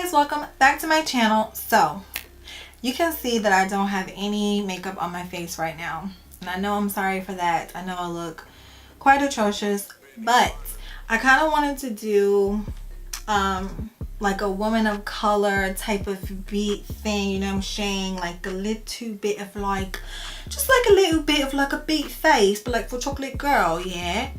guys, welcome back to my channel. So you can see that I don't have any makeup on my face right now, and I know I'm sorry for that. I know I look quite atrocious, but I kind of wanted to do like a woman of color type of beat thing, you know what I'm saying, like a little bit of like, just like a little bit of like a beat face, but like for chocolate girl, yeah.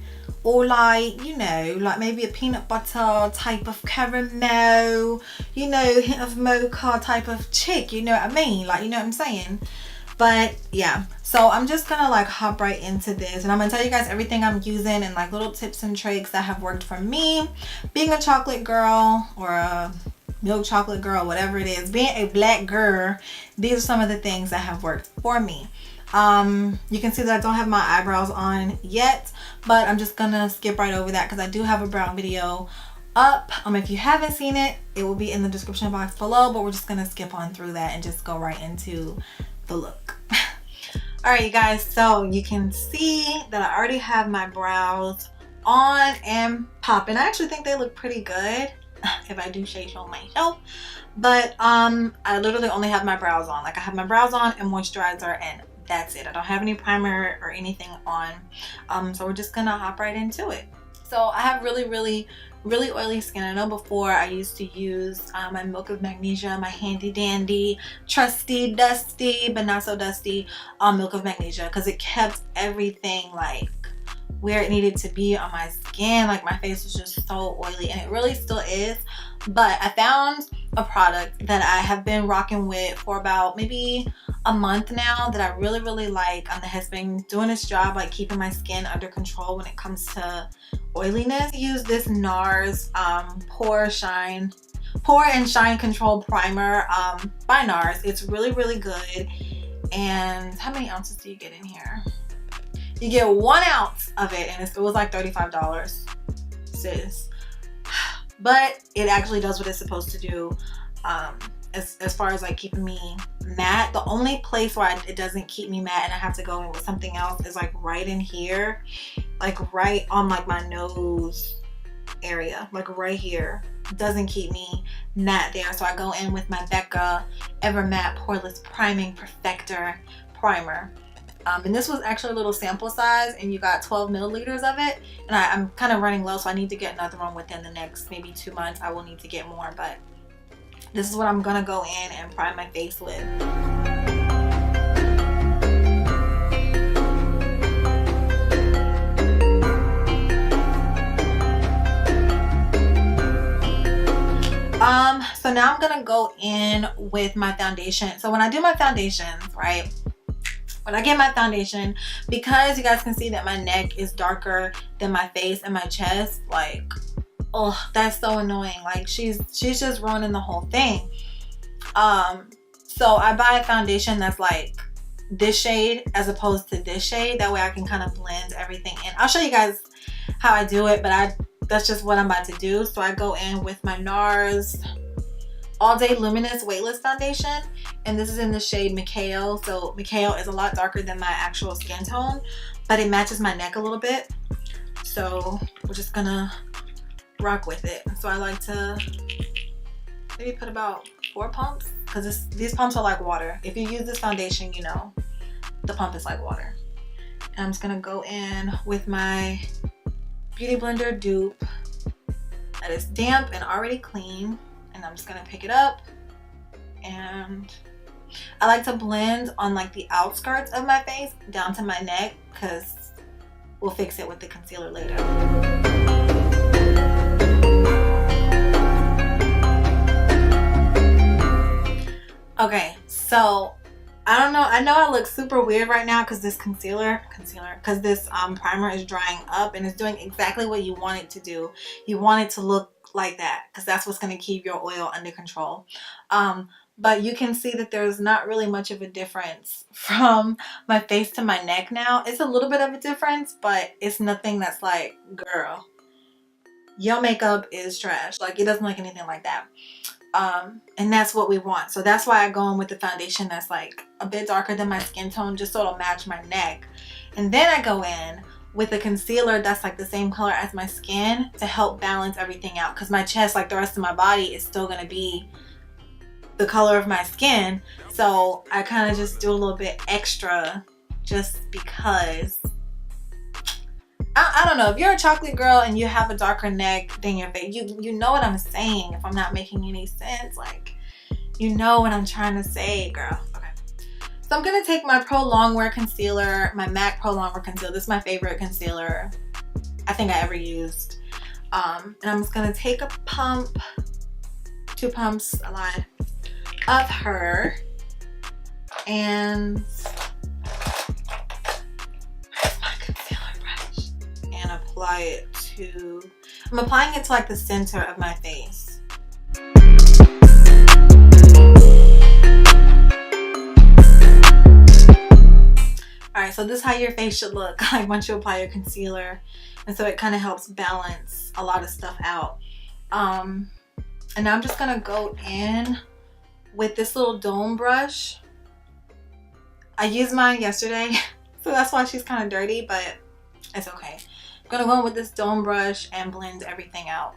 Or like, you know, like maybe a peanut butter type of caramel, you know, hint of mocha type of chick, you know what I mean? Like, you know what I'm saying? But yeah, so I'm just gonna like hop right into this, and I'm gonna tell you guys everything I'm using and like little tips and tricks that have worked for me being a chocolate girl or a milk chocolate girl, whatever it is, being a black girl. These are some of the things that have worked for me. You can see that I don't have my eyebrows on yet, but I'm just gonna skip right over that because I do have a brow video up. If you haven't seen it, it will be in the description box below, but we're just gonna skip on through that and just go right into the look. All right, you guys, so you can see that I already have my brows on and popping. I actually think they look pretty good if I do say so myself, but I literally only have my brows on. Like, I have my brows on and moisturizer, and that's it. I don't have any primer or anything on. So we're just gonna hop right into it. So I have really oily skin. I know before I used to use my Milk of Magnesia, my handy dandy, trusty, dusty, but not so dusty Milk of Magnesia, because it kept everything like where it needed to be on my skin. Like, my face was just so oily, and it really still is. But I found a product that I have been rocking with for about maybe a month now that I really like, that has been doing its job, like keeping my skin under control when it comes to oiliness. I use this NARS Pore and Shine Control Primer by NARS. It's really good. And how many ounces do you get in here? You get 1 ounce of it, and it was like $35, sis. But it actually does what it's supposed to do. As far as like keeping me matte. The only place where it doesn't keep me matte and I have to go in with something else is like right in here, like right on like my nose area, like right here. It doesn't keep me matte there, so I go in with my BECCA Ever Matte Poreless Priming Perfector Primer. And this was actually a little sample size, and you got 12 milliliters of it, and I'm kind of running low, so I need to get another one within the next maybe 2 months. I will need to get more, but this is what I'm gonna go in and prime my face with. So now I'm gonna go in with my foundation. So when I do my foundations, right, when I get my foundation, because you guys can see that my neck is darker than my face and my chest, like, oh, that's so annoying. Like, she's just ruining the whole thing. So I buy a foundation that's like this shade as opposed to this shade. That way I can kind of blend everything in. I'll show you guys how I do it, but that's just what I'm about to do. So I go in with my NARS All Day Luminous Weightless Foundation, and this is in the shade Macao. So Macao is a lot darker than my actual skin tone, but it matches my neck a little bit. So we're just gonna rock with it. So I like to maybe put about 4 pumps, because these pumps are like water. If you use this foundation, you know the pump is like water. And I'm just gonna go in with my Beauty Blender dupe that is damp and already clean, and I'm just gonna pick it up, and I like to blend on like the outskirts of my face down to my neck, because we'll fix it with the concealer later. Okay, so I don't know. I know I look super weird right now because this because this primer is drying up, and it's doing exactly what you want it to do. You want it to look like that, because that's what's going to keep your oil under control. But you can see that there's not really much of a difference from my face to my neck now. It's a little bit of a difference, but it's nothing that's like, girl, your makeup is trash. Like, it doesn't look anything like that. And that's what we want. So that's why I go in with the foundation that's like a bit darker than my skin tone, just so it'll match my neck. And then I go in with a concealer that's like the same color as my skin to help balance everything out, because my chest, like the rest of my body, is still going to be the color of my skin. So I kind of just do a little bit extra just because I don't know, if you're a chocolate girl and you have a darker neck than your face, you know what I'm saying. If I'm not making any sense, like, you know what I'm trying to say, girl. Okay, so I'm gonna take my Prolongwear concealer, my MAC Prolongwear concealer. This is my favorite concealer I think I ever used. And I'm just gonna take a pump, 2 pumps, a lot of her, and where's my concealer brush? And apply it to, I'm applying it to like the center of my face. Alright, so this is how your face should look like once you apply your concealer. And so it kind of helps balance a lot of stuff out. And now I'm just going to go in with this little dome brush. I used mine yesterday, so that's why she's kind of dirty, but it's okay. I'm going to go in with this dome brush and blend everything out.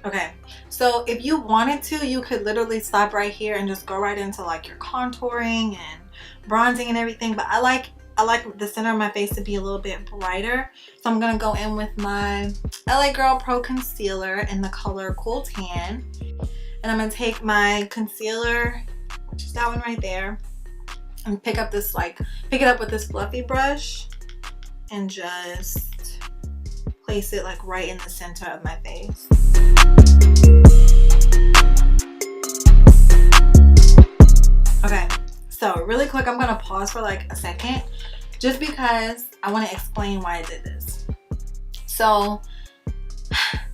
Okay, so if you wanted to, you could literally stop right here and just go right into like your contouring and bronzing and everything, but I like the center of my face to be a little bit brighter. So I'm gonna go in with my LA Girl Pro Concealer in the color Cool Tan. And I'm gonna take my concealer, which is that one right there, and pick it up with this fluffy brush and just place it like right in the center of my face. Okay. So really quick, I'm gonna pause for like a second just because I want to explain why I did this. So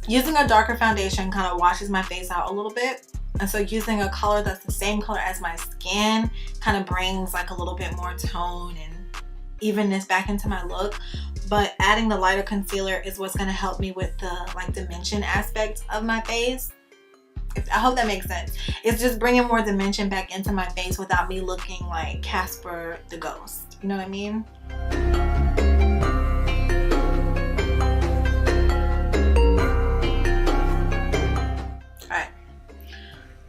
using a darker foundation kind of washes my face out a little bit, and so using a color that's the same color as my skin kind of brings like a little bit more tone and evenness back into my look. But adding the lighter concealer is what's going to help me with the like dimension aspect of my face. I hope that makes sense. It's just bringing more dimension back into my face without me looking like Casper the Ghost. You know what I mean? Alright.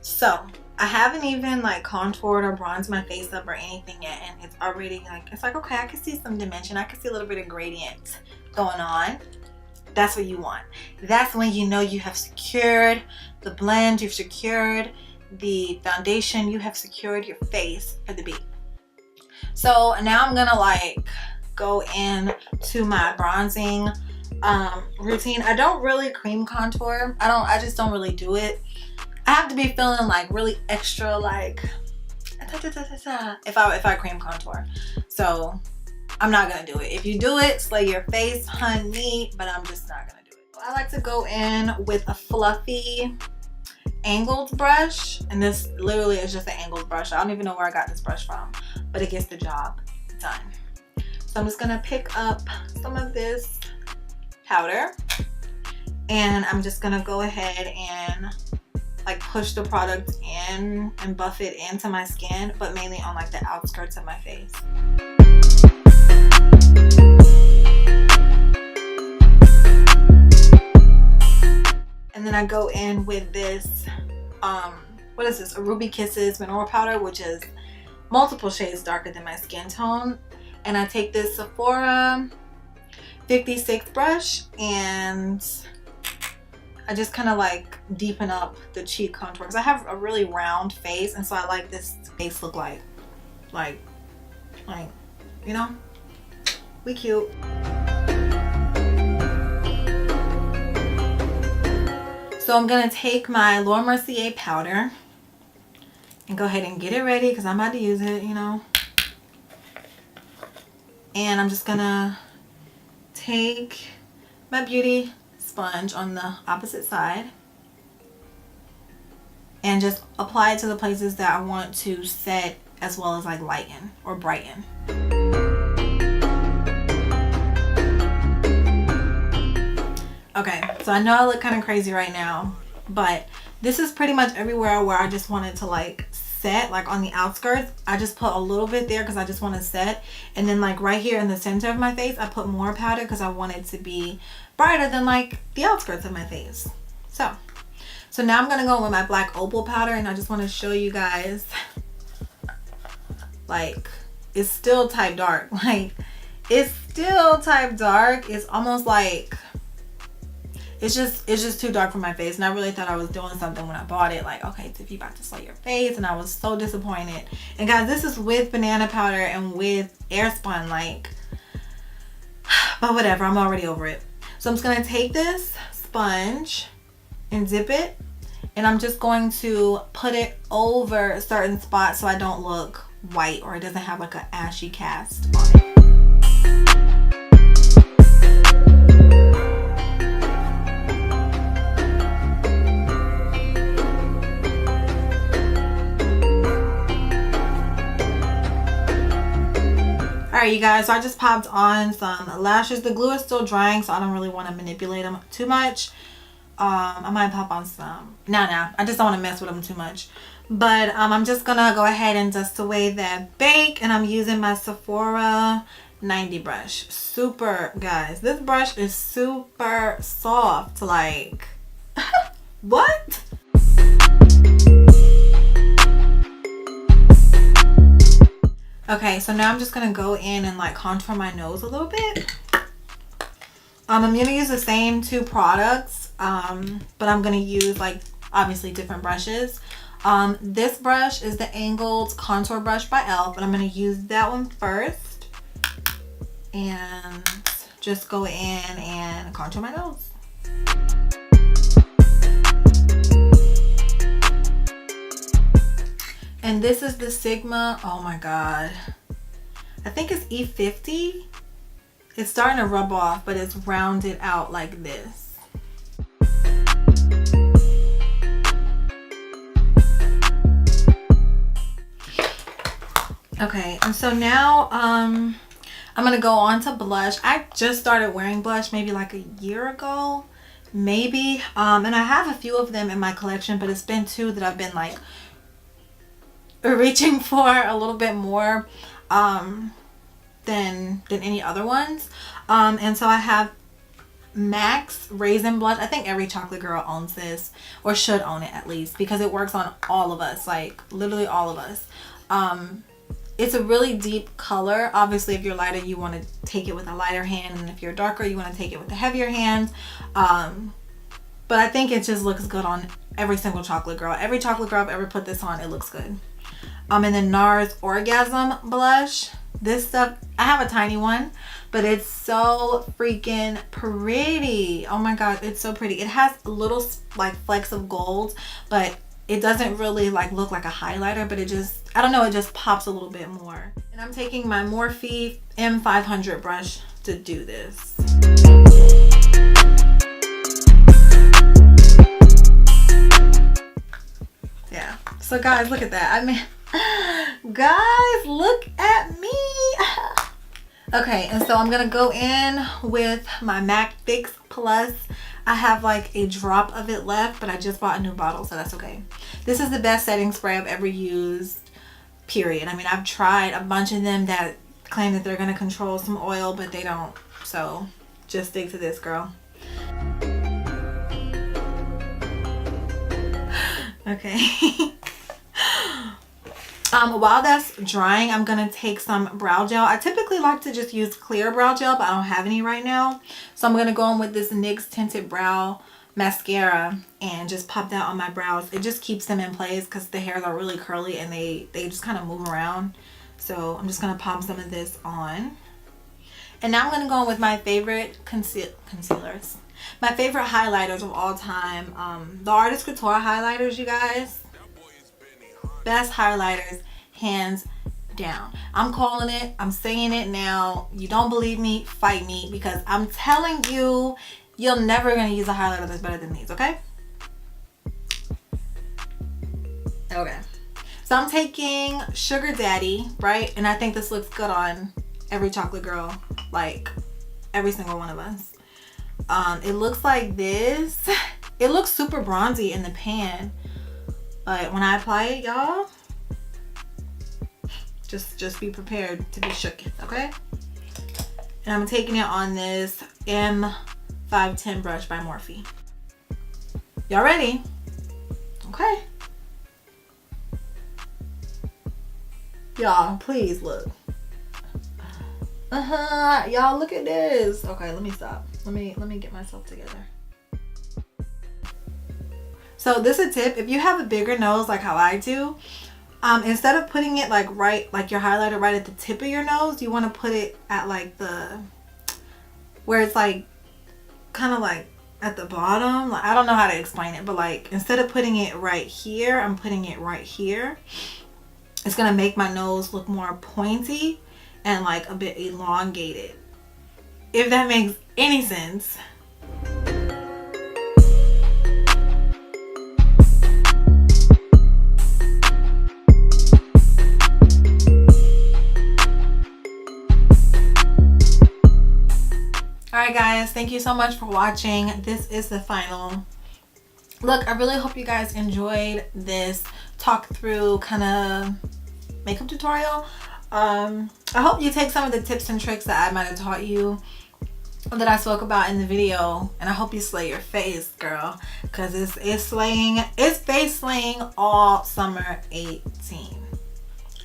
So, I haven't even like contoured or bronzed my face up or anything yet, and it's already like, it's like, okay, I can see some dimension. I can see a little bit of gradient going on. That's what you want. That's when you know you have secured the blend, you've secured the foundation, you have secured your face for the beat. So now I'm gonna like go in to my bronzing routine. I don't really cream contour. I just don't really do it. I have to be feeling like really extra, like if I cream contour. So I'm not gonna do it. If you do it, slay your face, honey, but I'm just not gonna do it. I like to go in with a fluffy angled brush, and this literally is just an angled brush. I don't even know where I got this brush from, but it gets the job done. So I'm just gonna pick up some of this powder, and I'm just gonna go ahead and like push the product in and buff it into my skin, but mainly on like the outskirts of my face. And then I go in with this, what is this? A Ruby Kisses Mineral Powder, which is multiple shades darker than my skin tone. And I take this Sephora 56 brush and I just kind of like deepen up the cheek contour because I have a really round face, and so I like this face look like, you know, we cute. So I'm gonna take my Laura Mercier powder and go ahead and get it ready because I'm about to use it, you know. And I'm just gonna take my beauty sponge on the opposite side and just apply it to the places that I want to set as well as like lighten or brighten. Okay, so I know I look kind of crazy right now, but this is pretty much everywhere where I just wanted to like set, like on the outskirts, I just put a little bit there because I just want to set. And then like right here in the center of my face, I put more powder because I want it to be brighter than like the outskirts of my face. So now I'm going to go in with my black Opal powder, and I just want to show you guys, like, it's still type dark. Like, it's still type dark. It's almost like, it's just too dark for my face. And I really thought I was doing something when I bought it. Like, okay, Tiff, you about to slay your face. And I was so disappointed. And guys, this is with banana powder and with airspun, like, but whatever, I'm already over it. So I'm just going to take this sponge and dip it, and I'm just going to put it over certain spots so I don't look white or it doesn't have like an ashy cast on it. Alright you guys, so I just popped on some lashes. The glue is still drying, so I don't really want to manipulate them too much. I might pop on some. Nah, I just don't want to mess with them too much. But I'm just gonna go ahead and dust away that bake, and I'm using my Sephora 90 brush. Super, guys, this brush is super soft. Like, what? Okay, so now I'm just gonna go in and like contour my nose a little bit. I'm gonna use the same two products, but I'm gonna use like obviously different brushes. This brush is the angled contour brush by e.l.f. and I'm gonna use that one first and just go in and contour my nose. And this is the Sigma, oh my god, I think it's E50. It's starting to rub off, but it's rounded out like this. Okay, and so now I'm gonna go on to blush. I just started wearing blush maybe like a year ago, maybe. And I have a few of them in my collection, but it's been two that I've been like reaching for a little bit more than any other ones. And so I have MAC's Raizin blush. I think every chocolate girl owns this, or should own it at least, because it works on all of us, like literally all of us. It's a really deep color. Obviously if you're lighter, you want to take it with a lighter hand, and if you're darker, you want to take it with a heavier hand. But I think it just looks good on every single chocolate girl. Every chocolate girl I've ever put this on, it looks good. And then NARS Orgasm blush. This stuff, I have a tiny one, but it's so freaking pretty. Oh my god, it's so pretty. It has little like flecks of gold, but it doesn't really like look like a highlighter, but it just, I don't know, it just pops a little bit more. And I'm taking my Morphe M500 brush to do this. Yeah, so guys, look at that. I mean, guys, look at me. Okay, and so I'm gonna go in with my MAC Fix Plus. I have like a drop of it left, but I just bought a new bottle, so that's okay. This is the best setting spray I've ever used, period. I mean, I've tried a bunch of them that claim that they're gonna control some oil, but they don't. So just stick to this, girl. Okay. While that's drying, I'm gonna take some brow gel. I typically like to just use clear brow gel, but I don't have any right now. So I'm gonna go in with this NYX Tinted Brow Mascara and just pop that on my brows. It just keeps them in place because the hairs are really curly and they just kind of move around. So I'm just gonna pop some of this on. And now I'm gonna go in with my favorite concealers. My favorite highlighters of all time. The Artist Couture highlighters, you guys. Best highlighters, hands down. I'm calling it. I'm saying it now. You don't believe me? Fight me, because I'm telling you, you're never going to use a highlighter that's better than these, okay? Okay. So I'm taking Sugar Daddy, right? And I think this looks good on every chocolate girl, like every single one of us. It looks like this. It looks super bronzy in the pan. But when I apply it, y'all, Just be prepared to be shook, okay? And I'm taking it on this M510 brush by Morphe. Y'all ready? Okay. Y'all, please look. Y'all, look at this. Okay, let me stop. Let me get myself together. So this is a tip. If you have a bigger nose like how I do, instead of putting it like your highlighter right at the tip of your nose, you want to put it at like the, where it's like kind of like at the bottom. Like, I don't know how to explain it, but like instead of putting it right here, I'm putting it right here. It's gonna make my nose look more pointy and like a bit elongated, if that makes any sense. Alright guys, thank you so much for watching. This is the final look. I really hope you guys enjoyed this talk through kind of makeup tutorial. I hope you take some of the tips and tricks that I might have taught you, that I spoke about in the video, and I hope you slay your face, girl, because it's face slaying all summer 18.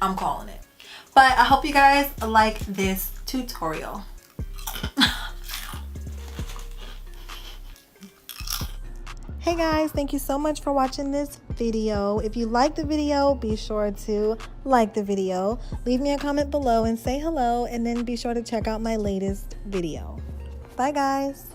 I'm calling it. But I hope you guys like this tutorial. Hey guys, thank you so much for watching this video. If you liked the video, be sure to like the video, leave me a comment below and say hello, and then be sure to check out my latest video. Bye guys.